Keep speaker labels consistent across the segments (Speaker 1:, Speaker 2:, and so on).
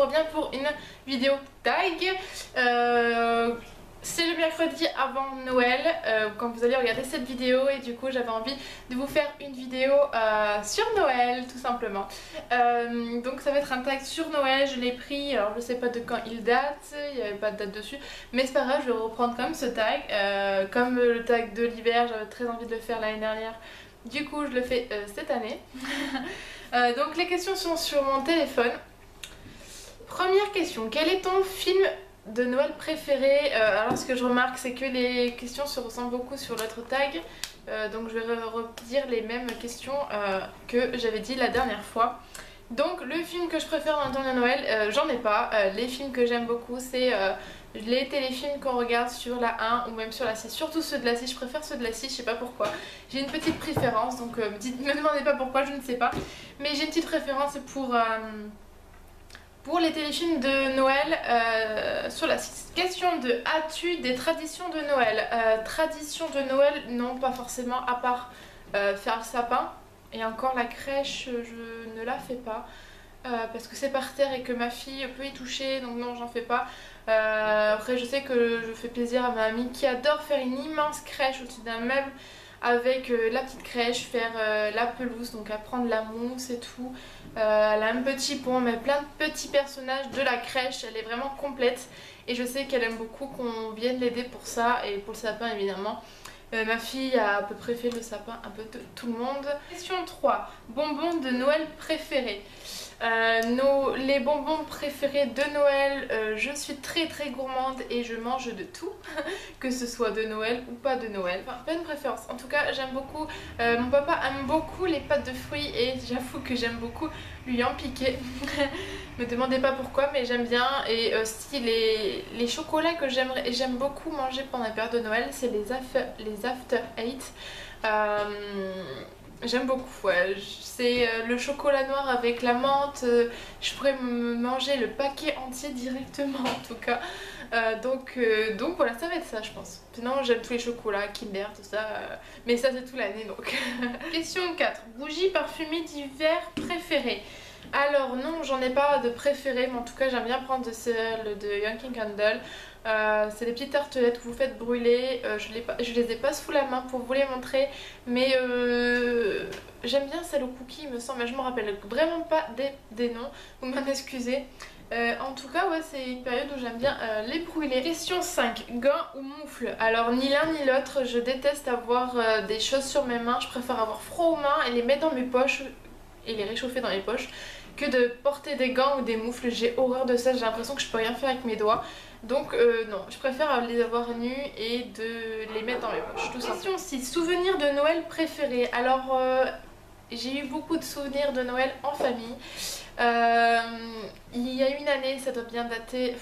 Speaker 1: reviens pour une vidéo tag. C'est le mercredi avant Noël quand vous allez regarder cette vidéo et du coup j'avais envie de vous faire une vidéo sur Noël tout simplement. Donc ça va être un tag sur Noël, je l'ai pris, alors je sais pas de quand il date, il n'y avait pas de date dessus, mais c'est pas grave, je vais reprendre quand même ce tag. Comme le tag de l'hiver, j'avais très envie de le faire l'année dernière, du coup je le fais cette année. Donc les questions sont sur mon téléphone. Première question, quel est ton film de Noël préféré? Alors ce que je remarque c'est que les questions se ressemblent beaucoup sur l'autre tag, donc je vais redire les mêmes questions que j'avais dit la dernière fois. Donc le film que je préfère dans le temps de Noël, j'en ai pas. Les films que j'aime beaucoup c'est les téléfilms qu'on regarde sur la 1 ou même sur la 6, surtout ceux de la 6, je préfère ceux de la 6, je sais pas pourquoi. J'ai une petite préférence, donc me demandez pas pourquoi, je ne sais pas. Mais j'ai une petite préférence pour les téléfilms de Noël sur la 6. Question de as-tu des traditions de Noël? Traditions de Noël, non pas forcément, à part faire le sapin. Et encore la crèche, je ne la fais pas. Parce que c'est par terre et que ma fille peut y toucher, donc non, j'en fais pas. Après je sais que je fais plaisir à ma amie qui adore faire une immense crèche au-dessus d'un meuble avec la petite crèche, faire la pelouse, donc apprendre la mousse et tout. Elle a un petit pont, mais plein de petits personnages de la crèche, elle est vraiment complète et je sais qu'elle aime beaucoup qu'on vienne l'aider pour ça et pour le sapin évidemment. Ma fille a à peu près fait le sapin un peu de tout le monde. Question 3. Bonbons de Noël préférés. Les bonbons préférés de Noël, je suis très gourmande et je mange de tout, que ce soit de Noël ou pas de Noël, enfin pas une préférence. En tout cas j'aime beaucoup, mon papa aime beaucoup les pâtes de fruits et j'avoue que j'aime beaucoup lui en piquer. Me demandez pas pourquoi mais j'aime bien. Et aussi les chocolats que j'aime beaucoup manger pendant la période de Noël, c'est les After Eight. J'aime beaucoup, ouais. C'est le chocolat noir avec la menthe, je pourrais me manger le paquet entier directement en tout cas. Donc voilà, ça va être ça je pense. Sinon j'aime tous les chocolats, Kinder, tout ça, mais ça c'est tout l'année donc. Question 4, bougie parfumée d'hiver préférée. Alors non, j'en ai pas de préféré, mais en tout cas j'aime bien prendre celle de Yankee Candle. C'est des petites tartelettes que vous faites brûler, je les ai pas sous la main pour vous les montrer, mais j'aime bien celle au cookie il me semble, mais je me rappelle vraiment pas des noms, vous m'en excusez. En tout cas ouais, c'est une période où j'aime bien les brûler. Question 5, gants ou moufles? Alors ni l'un ni l'autre, je déteste avoir des choses sur mes mains, je préfère avoir froid aux mains et les mettre dans mes poches et les réchauffer dans les poches que de porter des gants ou des moufles. J'ai horreur de ça, j'ai l'impression que je peux rien faire avec mes doigts. Donc non, je préfère les avoir nus et de les mettre dans mes poches, tout ça. Question 6, souvenirs de Noël préférés. Alors j'ai eu beaucoup de souvenirs de Noël en famille. Il y a une année, ça doit bien dater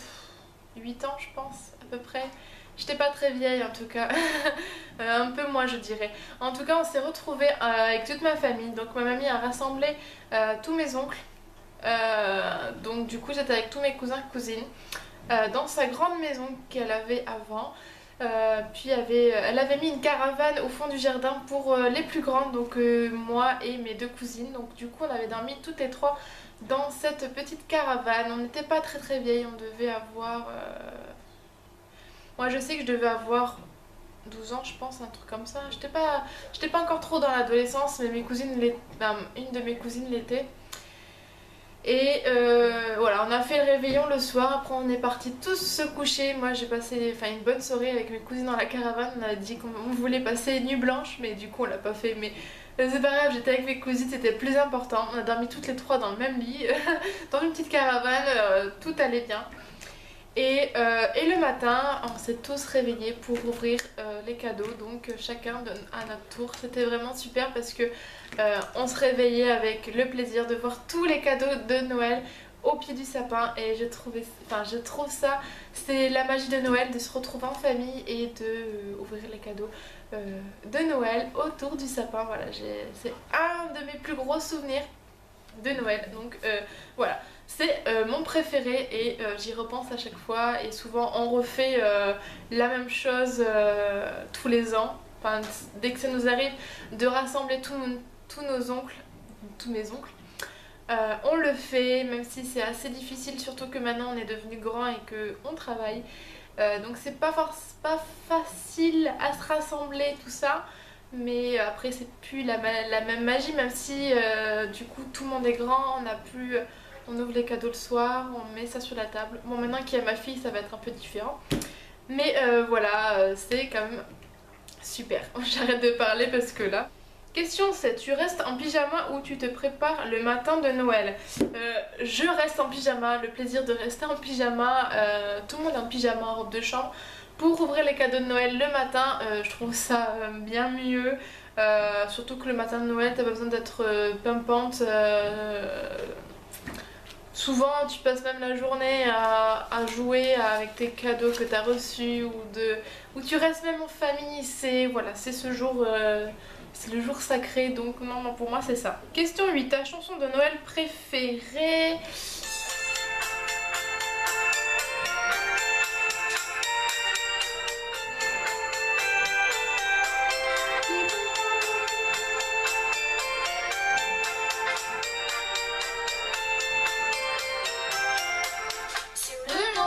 Speaker 1: 8 ans je pense à peu près. J'étais pas très vieille en tout cas, un peu moins je dirais. En tout cas on s'est retrouvés avec toute ma famille, donc ma mamie a rassemblé tous mes oncles. Donc du coup j'étais avec tous mes cousins et cousines dans sa grande maison qu'elle avait avant. Puis elle avait mis une caravane au fond du jardin pour les plus grandes, donc moi et mes deux cousines. Donc du coup on avait dormi toutes les trois dans cette petite caravane. On n'était pas très vieilles, on devait avoir... Moi je sais que je devais avoir 12 ans je pense, un truc comme ça. J'étais pas encore trop dans l'adolescence, mais mes cousines, une de mes cousines l'était. Et voilà, on a fait le réveillon le soir, après on est partis tous se coucher. Moi j'ai passé une bonne soirée avec mes cousines dans la caravane. On a dit qu'on voulait passer nuit blanche, mais du coup on l'a pas fait. Mais c'est pas grave, j'étais avec mes cousines, c'était plus important. On a dormi toutes les trois dans le même lit, dans une petite caravane, tout allait bien. Et le matin, on s'est tous réveillés pour ouvrir les cadeaux, donc chacun donne à notre tour. C'était vraiment super parce que on se réveillait avec le plaisir de voir tous les cadeaux de Noël au pied du sapin et je trouve ça, c'est la magie de Noël, de se retrouver en famille et de ouvrir les cadeaux de Noël autour du sapin. Voilà, c'est un de mes plus gros souvenirs de Noël, donc voilà, c'est mon préféré et j'y repense à chaque fois. Et souvent on refait la même chose tous les ans, enfin dès que ça nous arrive de rassembler tous nos oncles, tous mes oncles, On le fait, même si c'est assez difficile, surtout que maintenant on est devenu grand et qu'on travaille. Donc c'est pas facile à se rassembler tout ça. Mais après c'est plus la même magie, même si du coup tout le monde est grand, on ouvre les cadeaux le soir, on met ça sur la table. Bon, maintenant qu'il y a ma fille ça va être un peu différent. Mais voilà, c'est quand même super. J'arrête de parler parce que là... Question 7. Tu restes en pyjama ou tu te prépares le matin de Noël? Je reste en pyjama, le plaisir de rester en pyjama, tout le monde est en pyjama, en robe de chambre, pour ouvrir les cadeaux de Noël le matin. Je trouve ça bien mieux, surtout que le matin de Noël t'as pas besoin d'être pimpante. Souvent tu passes même la journée à jouer avec tes cadeaux que tu as reçus ou tu restes même en famille. C'est voilà, c'est ce jour, c'est le jour sacré, donc non, pour moi c'est ça. Question 8, ta chanson de Noël préférée?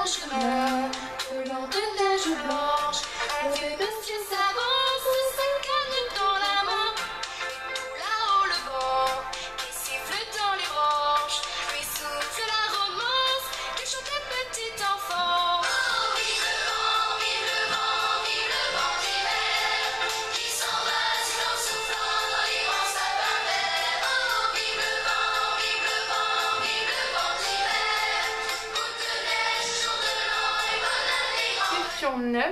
Speaker 2: Chemin, roulant de neige blanche, avec le ciel s'avance, sa canne dans la main. Tout là-haut le vent, qui siffle dans les branches, lui souffle la romance que chantait petit enfant. Oh, vive le vent, d'hiver, qui s'en va en soufflant dans l'immense sapin vert. Oh, vive le vent, d'hiver, goutte de neige, jour de l'an et bonne année.
Speaker 1: Question 9.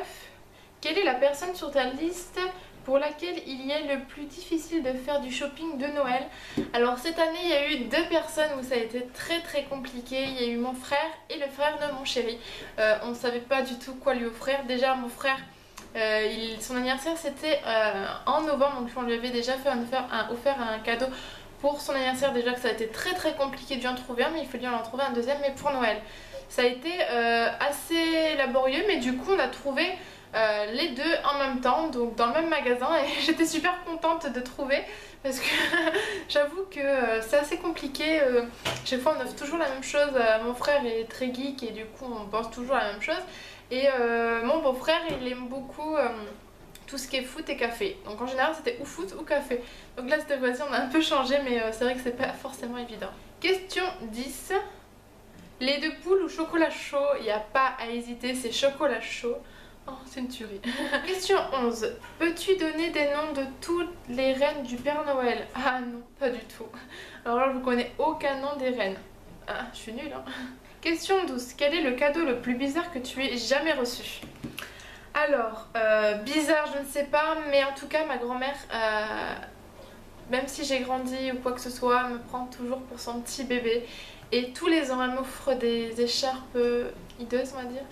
Speaker 1: Quelle est la personne sur ta liste pour laquelle il y est le plus difficile de faire du shopping de Noël? Alors cette année il y a eu 2 personnes où ça a été très compliqué. Il y a eu mon frère et le frère de mon chéri. On ne savait pas du tout quoi lui offrir. Déjà mon frère, son anniversaire c'était en novembre, donc on lui avait déjà offert un cadeau pour son anniversaire. Déjà que ça a été très compliqué d'y en trouver un, mais il fallait en trouver un deuxième, mais pour Noël. Ça a été assez laborieux, mais du coup on a trouvé les deux en même temps, donc dans le même magasin, et j'étais super contente de trouver parce que j'avoue que c'est assez compliqué. Chaque fois on offre toujours la même chose. Mon frère est très geek et du coup on pense toujours à la même chose, et mon beau-frère il aime beaucoup tout ce qui est foot et café, donc en général c'était ou foot ou café. Donc là cette fois-ci on a un peu changé, mais c'est vrai que c'est pas forcément évident. Question 10. Lait de poule ou chocolat chaud? Il n'y a pas à hésiter, c'est chocolat chaud. Oh, c'est une tuerie. Question 11. Peux-tu donner des noms de toutes les reines du Père Noël? Ah non, pas du tout. Alors là, je ne connais aucun nom des reines. Ah, je suis nulle, hein. Question 12. Quel est le cadeau le plus bizarre que tu aies jamais reçu? Alors, bizarre, je ne sais pas, mais en tout cas, ma grand-mère, même si j'ai grandi ou quoi que ce soit, me prend toujours pour son petit bébé. Et tous les ans, elle m'offre des écharpes hideuses, on va dire.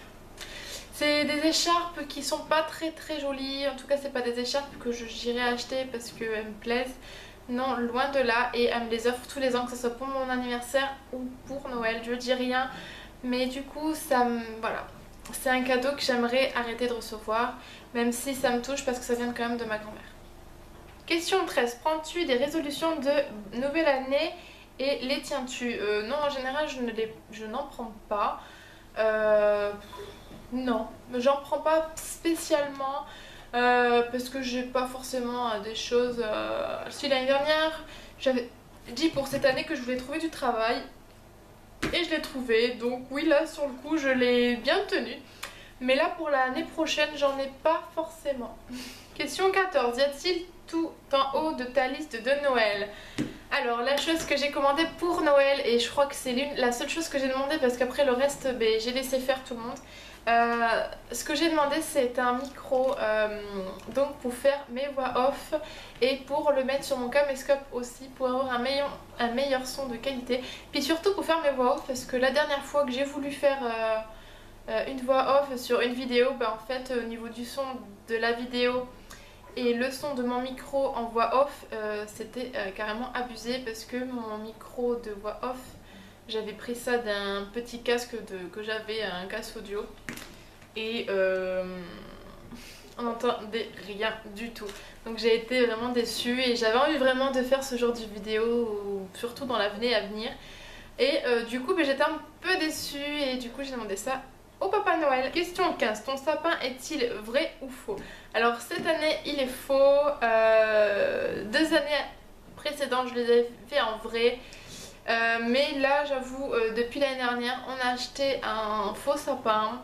Speaker 1: C'est des écharpes qui sont pas très jolies. En tout cas, c'est pas des écharpes que j'irai acheter parce qu'elles me plaisent. Non, loin de là. Et elle me les offre tous les ans, que ce soit pour mon anniversaire ou pour Noël. Je dis rien. Mais du coup, voilà. C'est un cadeau que j'aimerais arrêter de recevoir. Même si ça me touche parce que ça vient quand même de ma grand-mère. Question 13. Prends-tu des résolutions de nouvelle année et les tiens-tu? Non, en général je n'en prends pas. Non, j'en prends pas spécialement parce que j'ai pas forcément des choses. Si l'année dernière j'avais dit pour cette année que je voulais trouver du travail et je l'ai trouvé, donc oui, là sur le coup je l'ai bien tenu. Mais là pour l'année prochaine j'en ai pas forcément. Question 14. Y a-t-il tout en haut de ta liste de Noël? Alors la chose que j'ai commandée pour Noël, et je crois que c'est la seule chose que j'ai demandé parce qu'après le reste j'ai laissé faire tout le monde. Ce que j'ai demandé c'est un micro donc pour faire mes voix off et pour le mettre sur mon caméscope aussi pour avoir un meilleur son de qualité. Puis surtout pour faire mes voix off parce que la dernière fois que j'ai voulu faire une voix off sur une vidéo, en fait au niveau du son de la vidéo et le son de mon micro en voix off, c'était carrément abusé parce que mon micro de voix off, j'avais pris ça d'un petit casque que j'avais, un casque audio. Et on n'entendait rien du tout. Donc j'ai été vraiment déçue et j'avais envie vraiment de faire ce genre de vidéo, surtout dans l'avenir à venir. Et du coup j'étais un peu déçue et du coup j'ai demandé ça au Papa Noël. Question 15. Ton sapin est-il vrai ou faux? Alors cette année il est faux. 2 années précédentes je les avais fait en vrai. Mais là j'avoue depuis l'année dernière on a acheté un faux sapin.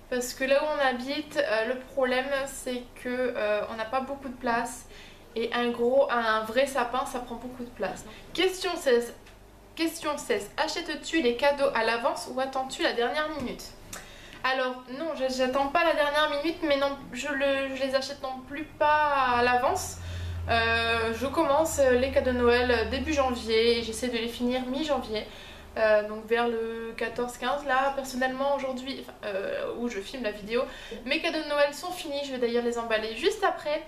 Speaker 1: Parce que là où on habite, le problème c'est que on n'a pas beaucoup de place. Et un vrai sapin ça prend beaucoup de place. Question 16. Achètes-tu les cadeaux à l'avance ou attends-tu la dernière minute? Alors non, j'attends pas la dernière minute, mais non, je les achète non plus pas à l'avance. Je commence les cadeaux de Noël début janvier et j'essaie de les finir mi-janvier. Donc vers le 14-15 là, personnellement aujourd'hui, où je filme la vidéo, mes cadeaux de Noël sont finis, je vais d'ailleurs les emballer juste après.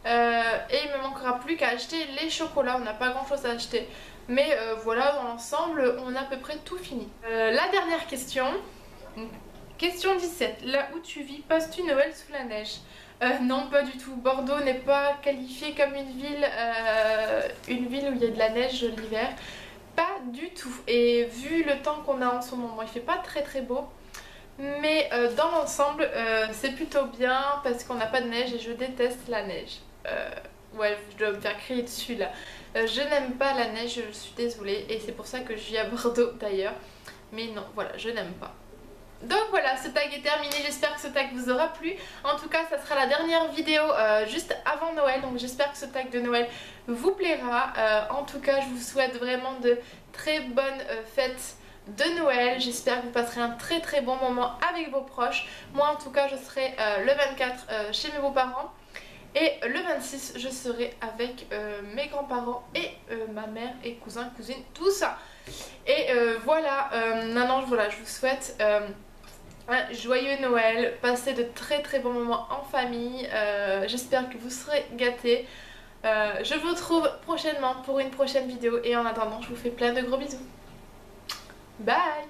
Speaker 1: Et il me manquera plus qu'à acheter les chocolats, on n'a pas grand chose à acheter. Mais voilà, dans l'ensemble, on a à peu près tout fini. La dernière question. Question 17. Là où tu vis, passes-tu Noël sous la neige? Non, pas du tout. Bordeaux n'est pas qualifiée comme une ville où il y a de la neige l'hiver. Pas du tout. Et vu le temps qu'on a en ce moment, il fait pas très très beau. Mais dans l'ensemble, c'est plutôt bien parce qu'on n'a pas de neige et je déteste la neige. Ouais, je dois me faire crier dessus là. Je n'aime pas la neige, je suis désolée. Et c'est pour ça que je vis à Bordeaux d'ailleurs. Mais non, voilà, je n'aime pas. Donc voilà, ce tag est terminé, j'espère que ce tag vous aura plu. En tout cas, ça sera la dernière vidéo juste avant Noël, donc j'espère que ce tag de Noël vous plaira. En tout cas, je vous souhaite vraiment de très bonnes fêtes de Noël. J'espère que vous passerez un très très bon moment avec vos proches. Moi en tout cas, je serai le 24 chez mes beaux-parents. Et le 26, je serai avec mes grands-parents et ma mère et cousins, cousines, tout ça. Et voilà, maintenant voilà, je vous souhaite un joyeux Noël, passez de très très bons moments en famille. J'espère que vous serez gâtés. Je vous retrouve prochainement pour une prochaine vidéo et en attendant, je vous fais plein de gros bisous. Bye!